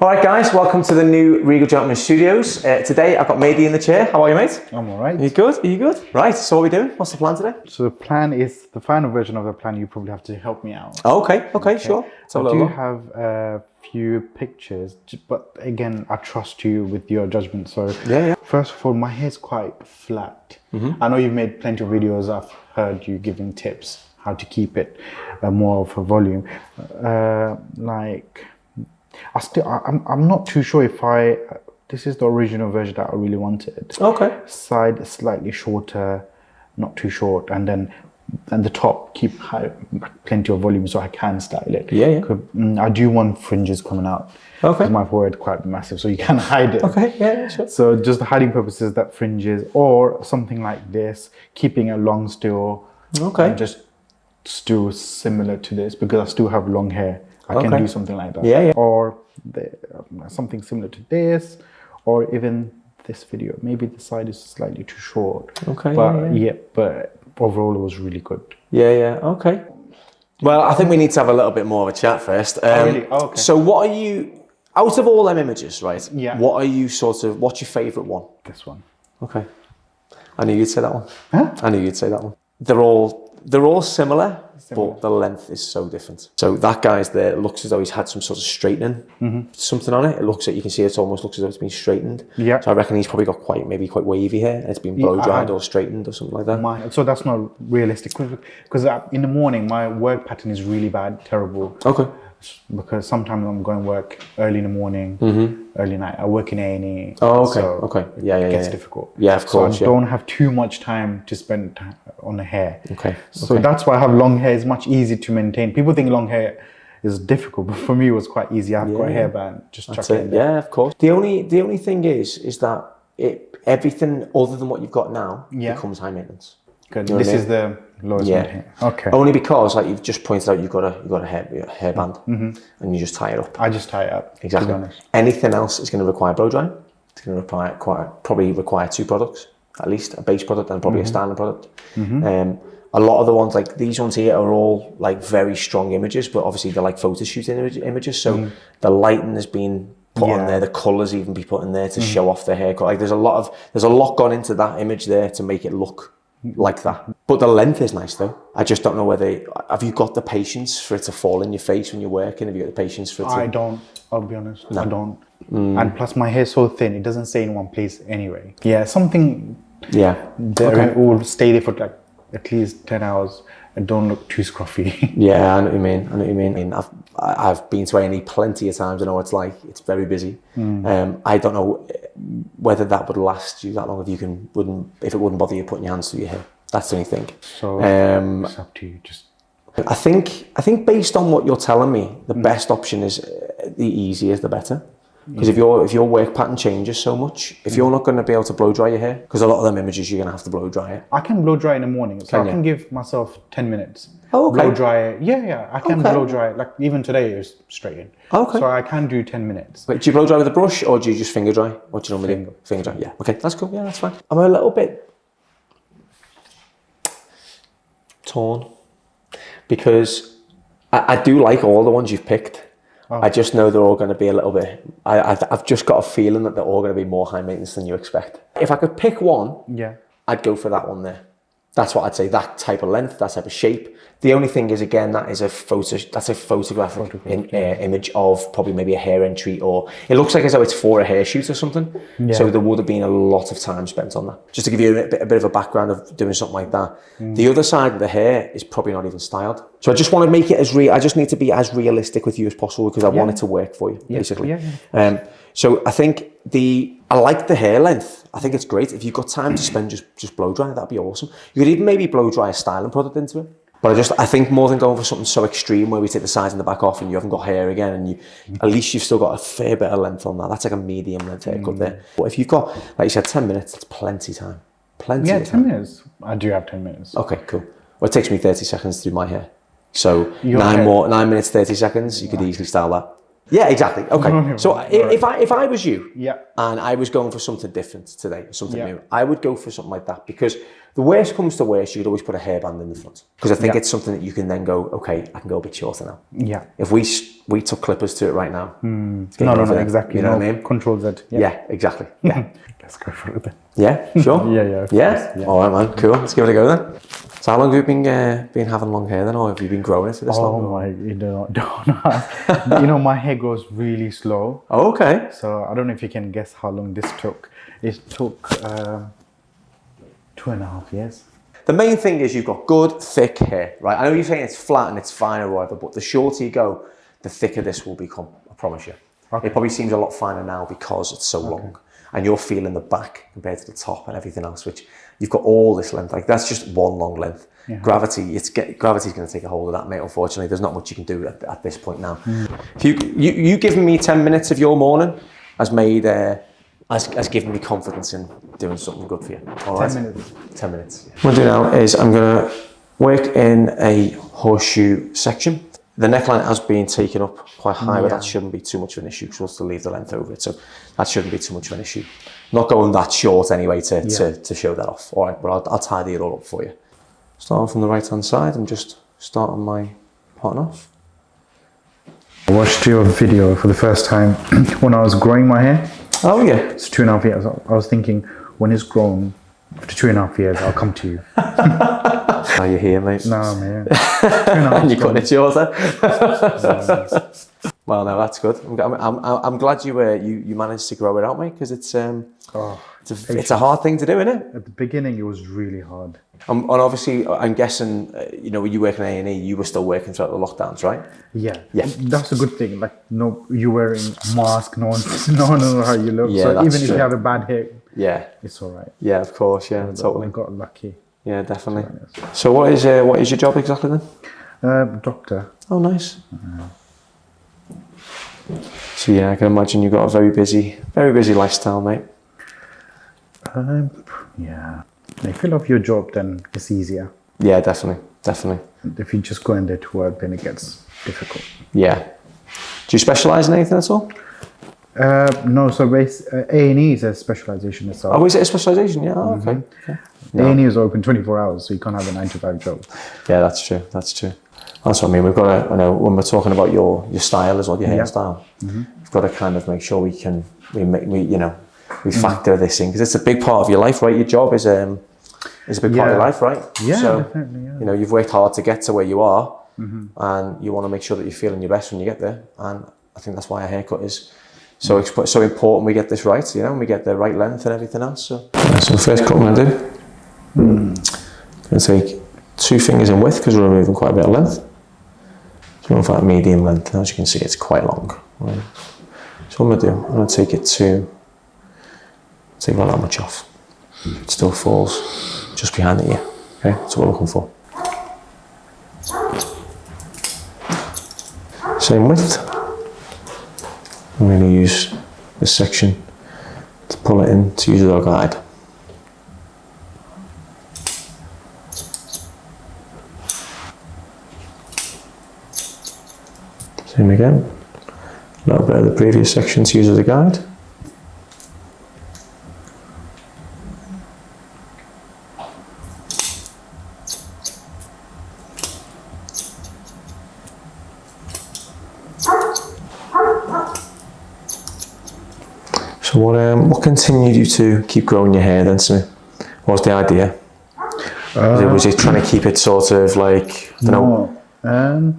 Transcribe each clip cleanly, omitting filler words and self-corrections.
All right, guys, welcome to the new Regal Gentleman Studios. Today, I've got Mahdee in the chair. How are you, mate? I'm all right. Are you good? Are you good? Right, so what are we doing? What's the plan today? So the plan is, the final version of the plan, you probably have to help me out. Oh, okay, sure. I do have a few pictures, but again, I trust you with your judgment. So yeah. First of all, my hair's quite flat. I know you've made plenty of videos. I've heard you giving tips how to keep it more of a volume. I'm not too sure if this is the original version that I really wanted. Okay. Side slightly shorter, not too short, and the top keep plenty of volume so I can style it. Yeah. I do want fringes coming out. Okay. Because my forehead quite massive, so you can hide it. Okay, yeah, sure. So just the hiding purposes, that fringes or something like this, keeping it long still. Okay. And just still similar to this because I still have long hair. I can do something like that. Yeah. Or something similar to this, or even this video. Maybe the side is slightly too short. Okay. But but overall it was really good. Yeah. Okay. Well, I think we need to have a little bit more of a chat first. Really? Oh, okay. So what are you, out of all them images, right? Yeah. What are you what's your favourite one? This one. Okay. I knew you'd say that one. Huh? I knew you'd say that one. They're all similar, but the length is so different. So that guy's there, it looks as though he's had some sort of straightening, something on it. It looks like, you can see it almost looks as though it's been straightened. Yeah. So I reckon he's probably got quite wavy hair and it's been blow dried or straightened or something like that. So that's not realistic because in the morning my work pattern is really bad, terrible. Okay. Because sometimes I'm going to work early in the morning, early night. I work in A&E. Oh, okay. So okay. Yeah. It gets difficult. Yeah, of course. So I don't have too much time to spend on the hair. Okay. So that's why I have long hair. It's much easier to maintain. People think long hair is difficult, but for me it was quite easy. I've got a hairband, just chuck it in there. Yeah, of course. The only thing is that everything other than what you've got now becomes high maintenance. Good. You know This is the lowest one here. Okay. Only because, like you've just pointed out, you've got a hairband, and you just tie it up. I just tie it up. Exactly. To be honest. Anything else is going to require blow drying. It's going to probably require two products, at least a base product and probably a styling product. A lot of the ones like these ones here are all like very strong images, but obviously they're like photo shooting images. So the lighting has been put on there, the colours even be put in there to show off the haircut. Like there's a lot gone into that image there to make it look like that. But the length is nice though. I just don't know have you got the patience for it to fall in your face when you're working? Have you got the patience for it to... I don't, I'll be honest. No. I don't. And plus my hair's so thin, it doesn't stay in one place anyway. Yeah, something that will stay there for like at least 10 hours and don't look too scruffy. Yeah, I know what you mean. I've been to A&E plenty of times. I know what it's like. It's very busy. I don't know whether that would last you that long if it wouldn't bother you putting your hands through your hair. That's the only thing. So it's up to you. I think based on what you're telling me, the best option is the easier the better. Because if your work pattern changes so much, if you're not going to be able to blow dry your hair, because a lot of them images you're going to have to blow dry it. I can blow dry in the morning, so I can give myself 10 minutes. Oh, okay. Blow dry it. Yeah, I can blow dry it. Like even today it was straightened. Okay. So I can do 10 minutes. But do you blow dry with a brush or do you just finger dry? What do you normally do? Finger dry, yeah. Okay, that's cool. Yeah, that's fine. I'm a little bit torn because I do like all the ones you've picked. I just know they're all going to be a little bit... I've just got a feeling that they're all going to be more high maintenance than you expect. If I could pick one, I'd go for that one there. That's what I'd say. That type of length, that type of shape. The only thing is, again, that's a photographic image of probably maybe a hair entry, or it looks like as though it's for a hair shoot or something. Yeah. So there would have been a lot of time spent on that. Just to give you a bit of a background of doing something like that. The other side of the hair is probably not even styled. So I just want to make it I just need to be as realistic with you as possible because I want it to work for you, basically. So I think I like the hair length. I think it's great. If you've got time to spend just blow dry, that'd be awesome. You could even maybe blow dry a styling product into it. But I think more than going for something so extreme where we take the sides and the back off and you haven't got hair again, and at least you've still got a fair bit of length on that. That's like a medium length haircut there. But if you've got, like you said, 10 minutes, that's plenty time. Plenty of time. 10 minutes. I do have 10 minutes. Okay, cool. Well, it takes me 30 seconds to do my hair. So 9 minutes, 30 seconds, you could easily style that. Yeah, exactly. Okay. So if I was you, and I was going for something different today, something new, I would go for something like that because The worst comes to worst, you could always put a hairband in the front. Because I think it's something that you can then go, okay, I can go a bit shorter now. Yeah. If we took clippers to it right now. No, exactly. You know what I mean? Control Z. Yeah, exactly. Yeah. Let's go for it then. Yeah, sure. Yeah. All right, man. Cool. Let's give it a go then. So how long have you been having long hair then, or have you been growing it for this long? Oh my, don't. My hair grows really slow. Oh, okay. So I don't know if you can guess how long this took. It took 2.5 years. The main thing is you've got good, thick hair, right? I know you're saying it's flat and it's fine or whatever, but the shorter you go, the thicker this will become, I promise you. Okay. It probably seems a lot finer now because it's so long. And you're feeling the back compared to the top and everything else, which you've got all this length. Like that's just one long length. Yeah. Gravity's going to take a hold of that, mate. Unfortunately, there's not much you can do at this point now. If you giving me 10 minutes of your morning has given me confidence in doing something good for you. All right? 10 minutes. 10 minutes. What I'm going to do now is I'm going to work in a horseshoe section. The neckline has been taken up quite high, but that shouldn't be too much of an issue because we'll still leave the length over it. So that shouldn't be too much of an issue. Not going that short anyway to show that off. All right, but I'll tidy it all up for you. Starting from the right-hand side, I'm just starting my pattern off. I watched your video for the first time when I was growing my hair. Oh yeah. It's 2.5 years. I was thinking, when it's grown, after 2.5 years, I'll come to you. Are you here, mate? No, man. 2.5 and you're cutting it shorter. Well, no, that's good. I'm glad you managed to grow it out, mate, because it's a hard thing to do, isn't it? At the beginning, it was really hard. And obviously, I'm guessing, when you work in A&E, you were still working throughout the lockdowns, right? Yeah. That's a good thing. Like, no, you're wearing a mask, no one knows how you look. Yeah, so that's even if true. you have a bad hair, it's all right. Yeah, of course, totally. I got lucky. Yeah, definitely. So what is your job exactly then? Doctor. Oh, nice. So yeah, I can imagine you've got a very busy lifestyle, mate. Yeah. If you love your job, then it's easier. Yeah, definitely. If you just go in there to work, then it gets difficult. Yeah. Do you specialise in anything at all? No, so A&E is a specialisation itself. Oh, is it a specialisation? Yeah, okay. No. A&E is open 24 hours, so you can't have a 9-to-5 job. Yeah, that's true. That's what I mean. We've got to, when we're talking about your style as well, your hairstyle, we've got to kind of make sure we factor this in, because it's a big part of your life, right? Your job is a big part of your life, right? Yeah, so, definitely. Yeah. You've worked hard to get to where you are, and you want to make sure that you're feeling your best when you get there. And I think that's why a haircut is so important. We get this right, and we get the right length and everything else. So the first cut I'm going to do, I'm going to take 2 fingers in width because we're removing quite a bit of length. So we're going for that medium length. As you can see, it's quite long. Right? So what I'm going to do, I'm going to take about that much off. It still falls just behind the ear. Okay, that's what we're looking for. Same width. I'm going to use this section to pull it in to use as our guide. Same again. A little bit of the previous section to use as a guide. So what continued you to keep growing your hair then, Smith? What was the idea? Was it trying to keep it sort of like, I don't know?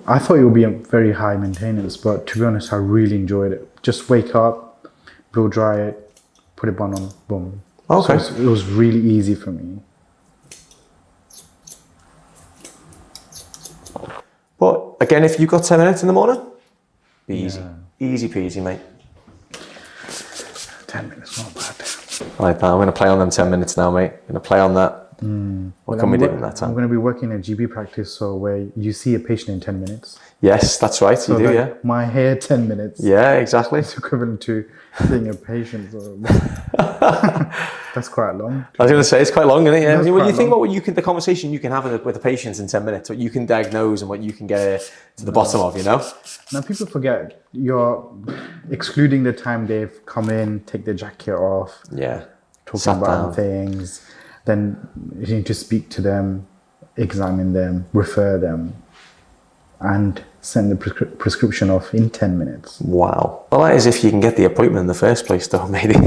I thought it would be a very high maintenance, but to be honest, I really enjoyed it. Just wake up, blow dry it, put a bun on, boom. Okay. So it was really easy for me. But again, if you've got 10 minutes in the morning, be easy. Easy peasy, mate. 10 minutes, not bad. All right, pal, I'm going to play on them 10 minutes now, mate. I'm going to play on that. What can we do in that time? I'm going to be working in a GP practice, so where you see a patient in 10 minutes. Yes, that's right, so you do, yeah. My hair, 10 minutes. Yeah, exactly. It's equivalent to seeing a patient. That's quite long. I was going to say, it's quite long, isn't it? Yeah. When you think long. about the conversation you can have with the patients in 10 minutes, what you can diagnose and what you can get to the bottom of, Now, people forget, you're excluding the time they've come in, take their jacket off. Yeah. Talking about things. then you need to speak to them, examine them, refer them, and send the prescription off in 10 minutes. Wow. Well, that is if you can get the appointment in the first place, though, maybe. You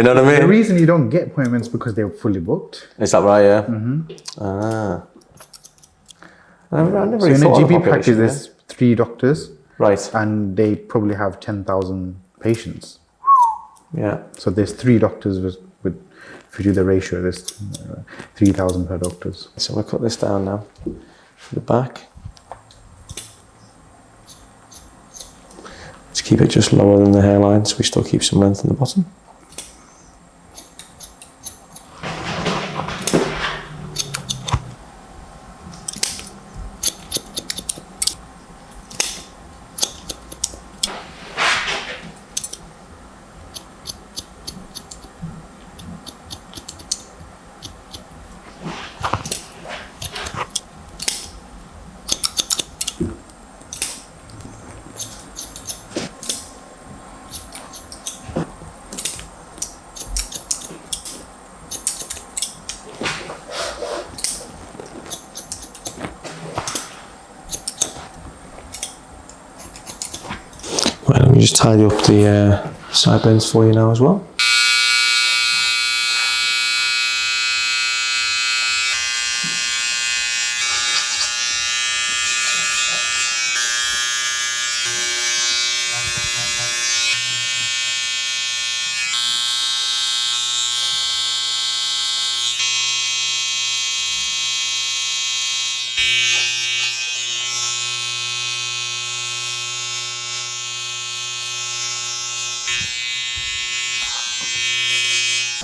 know what I mean? The reason you don't get appointments because they're fully booked. Is that right? Yeah. Ah. I never So really in a thought of the GP practice, population, there's 3 doctors, right. and they probably have 10,000 patients. Yeah. So there's 3 doctors with if you do the ratio, there's 3,000 per doctors. So we'll cut this down now for the back. Let's keep it just lower than the hairline so we still keep some length in the bottom. Right, let me just tidy up the sideburns for you now as well.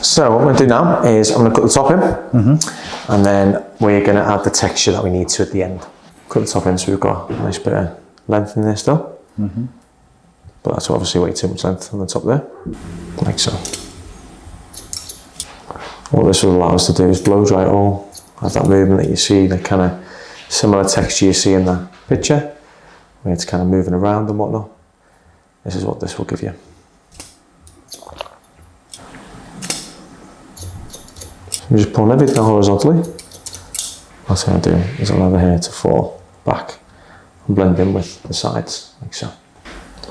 So what I'm going to do now is I'm going to cut the top in, and then we're going to add the texture that we need to at the end. Cut the top in so we've got a nice bit of length in there still, but that's obviously way too much length on the top there, like so. What this will allow us to do is blow dry it all, have that movement that you see, the kind of similar texture you see in that picture, where it's kind of moving around and whatnot. This is what this will give you. I'm just pulling everything horizontally. What I'm doing is allow the hair to fall back and blend in with the sides, like so.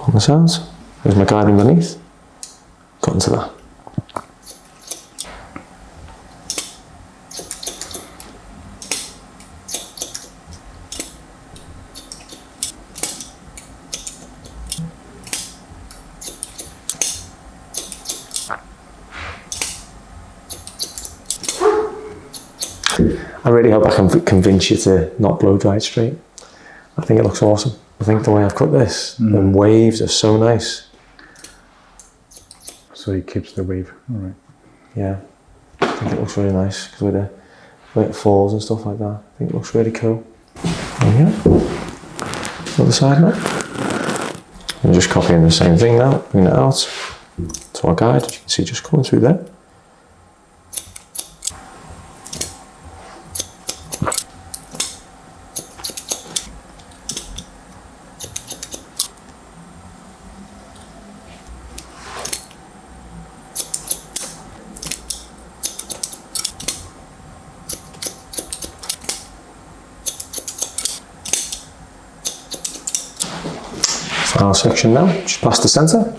On the sides, there's my guide underneath. Cut into that. I really hope I can convince you to not blow dry it straight. I think it looks awesome. I think the way I've cut this, the waves are so nice. So it keeps the wave, all right. Yeah, I think it looks really nice because with the way it falls and stuff like that, I think it looks really cool. There you go. Other side now. I'm just copying the same thing now, bring it out to our guide, as you can see just coming through there. Final section now, just past the centre.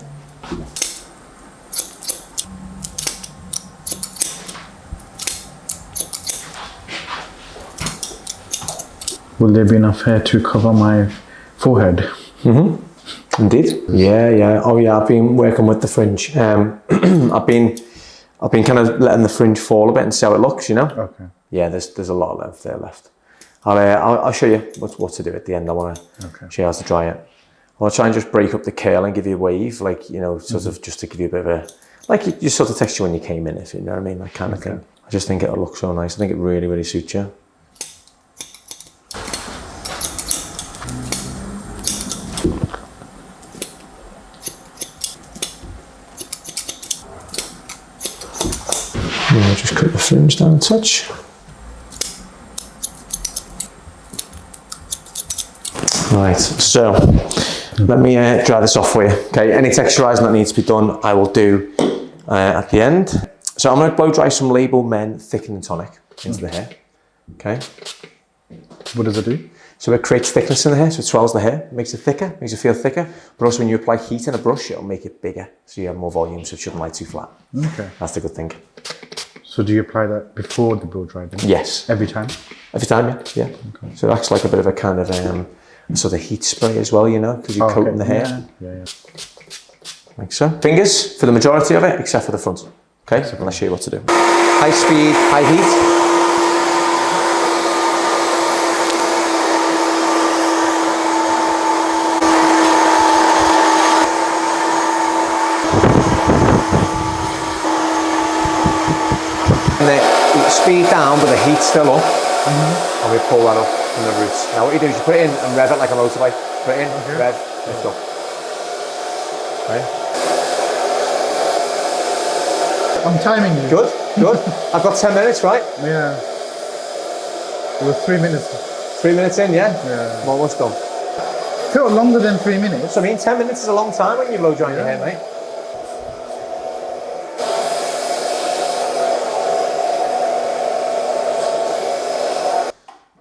Will there be enough hair to cover my forehead? Indeed. Yeah. Oh yeah, I've been working with the fringe. I've been kind of letting the fringe fall a bit and see how it looks, you know? Okay. Yeah, there's a lot of length there left. I'll show you what to do at the end. I want to show you how to dry it. I'll try and just break up the curl and give you a wave, like, you know, sort of just to give you a bit of a, like you sort of texture when you came in, if you know what I mean, that kind of thing. I just think it'll look so nice. I think it really, really suits you. I'll just cut the fringe down a touch. Right, so let me dry this off for you. Okay, any texturizing that needs to be done, I will do at the end. So I'm going to blow dry some Label Men Thickening Tonic into the hair. Okay. What does it do? So it creates thickness in the hair, so it swells the hair, makes it thicker, makes it feel thicker. But also when you apply heat in a brush, it'll make it bigger, so you have more volume, so it shouldn't lie too flat. Okay. That's the good thing. So do you apply that before the blow dry then? Yes. Every time? Every time, yeah. Okay. So it acts like a bit of a kind of sort of heat spray as well, you know, because you're coating the hair. Yeah. Like so. Fingers for the majority of it, except for the front. Okay, so I'll show you what to do. High speed, high heat. And the speed down, but the heat's still up. And we pull that up from the roots. Now what you do is you put it in and rev it like a motorbike. Put it in, rev, lift up. Okay. I'm timing you. Good. I've got 10 minutes, right? Yeah. It was 3 minutes. 3 minutes in, yeah? Yeah. I'm almost done. Felt longer than 3 minutes. So I mean, 10 minutes is a long time when you blow dry your hair, mate.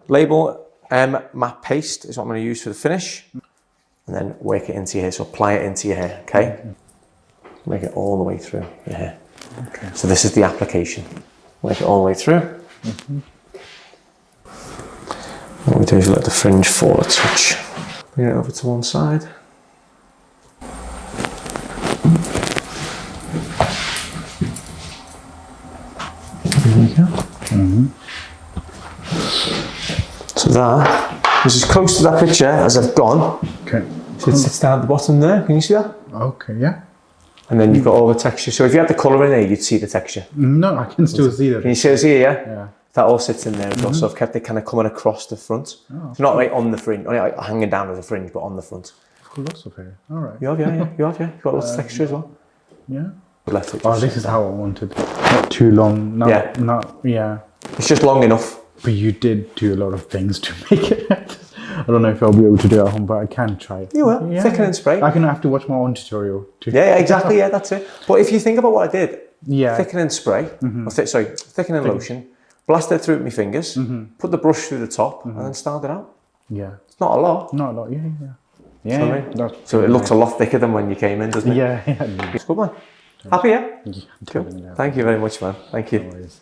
Label matte paste is what I'm going to use for the finish. And then work it into your hair, so apply it into your hair, okay? Make it all the way through your hair. Okay. So this is the application. Work it all the way through. What we do is let the fringe fall a touch. Bring it over to one side. There we go. So that is as close to that picture as I've gone. Okay. So it sits down at the bottom there. Can you see that? Okay, yeah. And then you've got all the texture. So if you had the colour in there, you'd see the texture. No, I can still see that. Can you still see it, yeah? Yeah. That all sits in there as well. So I've kept it kind of coming across the front. Oh, it's not like on the fringe, only like hanging down as a fringe, but on the front. Lots of hair. All right. You have, yeah. You've got lots of texture as well. Yeah. Oh, this is how I wanted it. Not too long. Yeah. It's just long enough. But you did do a lot of things to make it. I don't know if I'll be able to do it at home, but I can try. You will. Yeah. Thicken and spray. I'm gonna have to watch my own tutorial too. Yeah, exactly. Yeah, that's it. But if you think about what I did, thicken and spray, thicken and lotion, blast it through with my fingers, put the brush through the top, and then start it out. Yeah. It's not a lot. Not a lot. Yeah. You know what I mean? So it looks a lot thicker than when you came in, doesn't it? Yeah. It's good, man. Happy, yeah? Yeah. Cool. Thank you very much, man. Thank you. No worries.